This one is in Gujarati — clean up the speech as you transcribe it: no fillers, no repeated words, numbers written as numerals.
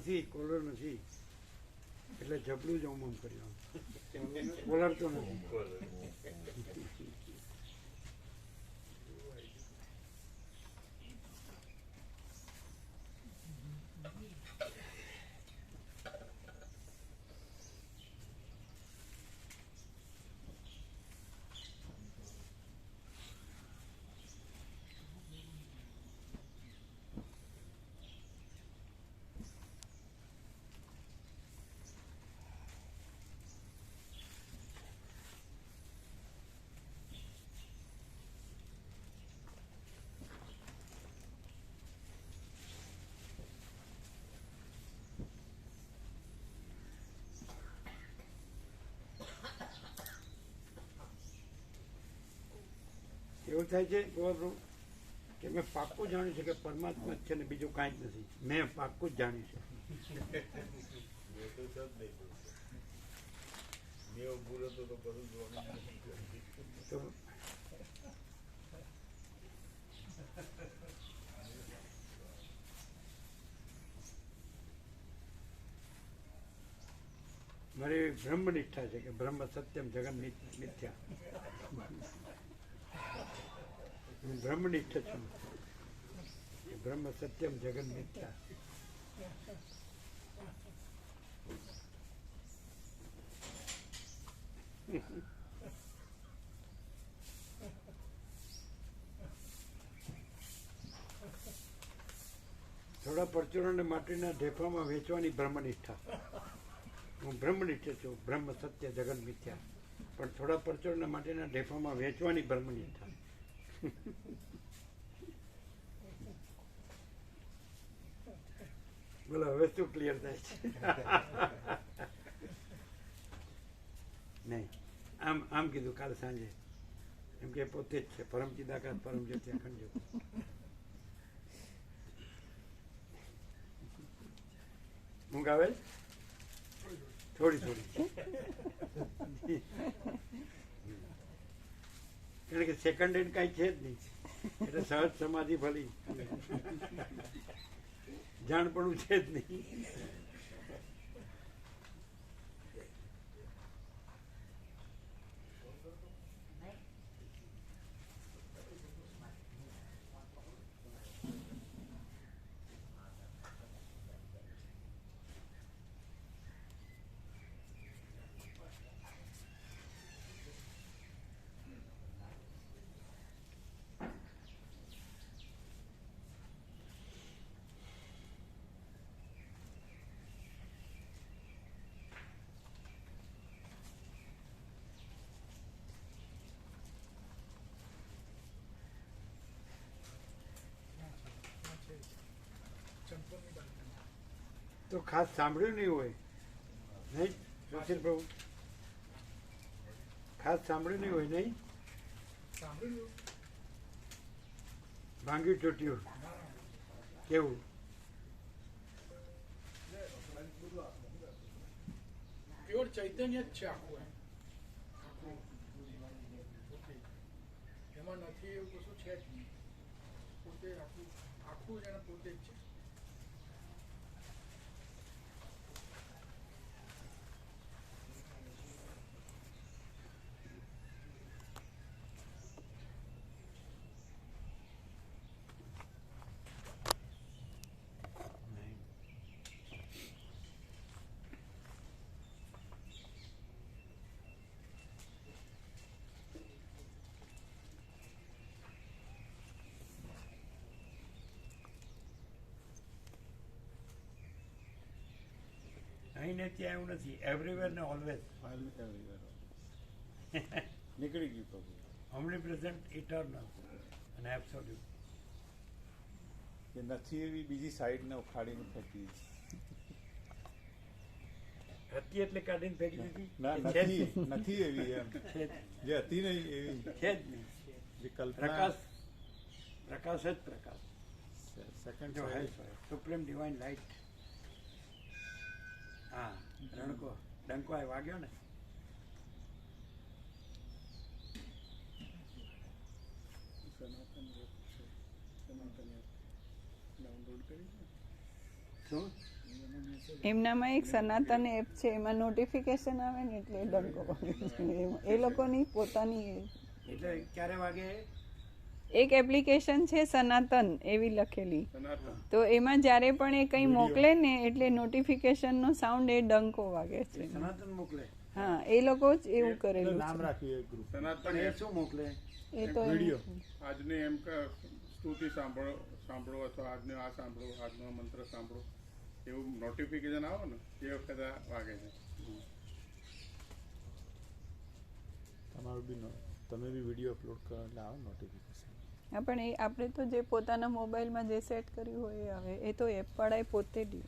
નથી, કોલર નથી, એટલે જબલું જ ઓમ કર્યું, કોલર તો નથી. એવું થાય છે કે મેં પાક્કું જાણ્યું છે કે પરમાત્મા જ છે ને બીજું કાંઈ જ નથી. મેં પાક્કું જ જાણ્યું છે. તો મારી બ્રહ્મનિષ્ઠા છે કે બ્રહ્મ સત્યમ જગન મિથ્યા. હું બ્રહ્મનિષ્ઠ છું. બ્રહ્મ સત્યમ જગન મિથ્યા. થોડા પરચુરણને માટીના ઢેફામાં વેચવાની બ્રહ્મનિષ્ઠા. હું બ્રહ્મનિષ્ઠ છું. બ્રહ્મ સત્ય જગન મિથ્યા. પણ થોડા પરચુરણને માટીના ઢેફામાં વેચવાની બ્રહ્મનિષ્ઠા. બોલો હવે શું ક્લિયર થાય છે? નહીં, આમ કીધું કાલે સાંજે, એમ કે પોતે જ છે પરમ ચિદાકાશ પરમ જ્યોતિ અખંડ જ્યોતિ. ઊંઘ આવે થોડી થોડી, કારણ કે સેકન્ડ હેન્ડ કાંઈ છે જ નહીં, એટલે સહજ સમાધિ ભલી, જાણપણું છે જ નહીં. તો ખાસ સાંભળ્યું નહીં હોય નહીં સુશીલ પ્રભુ? ખાસ સાંભળ્યું નહીં હોય નહીં? ભાંગ્યું ચોટ્યું કેવું? પ્યોર ચૈતન્ય જ છે આખું, એમાં નથી એવું કશું છે જ નહીં. પોતે આખું આખું જ એને પોતે જ છે. અહીં ને ત્યાં એવું નથી, એવરીવેર ને ઓલવેઝ. નીકળી ગયું પ્રભુ. ઓમની પ્રેઝન્ટ ઇટર્નલ અને એબ્સોલ્યુટ. કે નથી એવી બીજી સાઈડને ઉખાડીને ફેંકી હતી એટલે કાઢીને ફેંકી દીધી? ના, નથી નથી એવી એમ જે હતી નહીં એવી છે જ નહીં. જે કલ્પના પ્રકાશ, પ્રકાશ જ પ્રકાશ. સેકન્ડ જો સુપ્રીમ ડિવાઇન લાઇટ. હા, રણકો ડંકો આ વાગ્યો ને. સનાતન એપ છે, સનાતન એપ ડાઉનલોડ કરી છે. શું? એમનામાં એક સનાતન એપ છે, એમાં નોટિફિકેશન આવે ને એટલે ડંકો વાગે છે. એ લોકોની પોતાની એટલે ક્યારે વાગે? એક એપ્લિકેશન છે સનાતન એવી લખેલી, સનાતન તો એમાં જ્યારે પણ એ કંઈ મોકલે ને એટલે નોટિફિકેશનનો સાઉન્ડ એ ડંકો વાગે છે. સનાતન મોકલે? હા, એ લોકો જ એવું કરેલું નામ છે. રાખ્યું એક ગ્રુપ. પણ સનાતન એ શું મોકલે? એ તો વિડીયો. આજની એમ કે સ્તુતિ સાંભળો અથવા આજનો આ સાંભળો, આજનો આ મંત્ર સાંભળો, એવું નોટિફિકેશન આવે ને એ વખતે વાગે છે. તમારું બી તમે બી વિડીયો અપલોડ કરો એટલે આવે નોટિફિકેશન. હા, પણ એ આપણે તો જે પોતાના મોબાઈલમાં જે સેટ કર્યું હોય એ આવે, એ તો એપ વાળાએ પોતે જ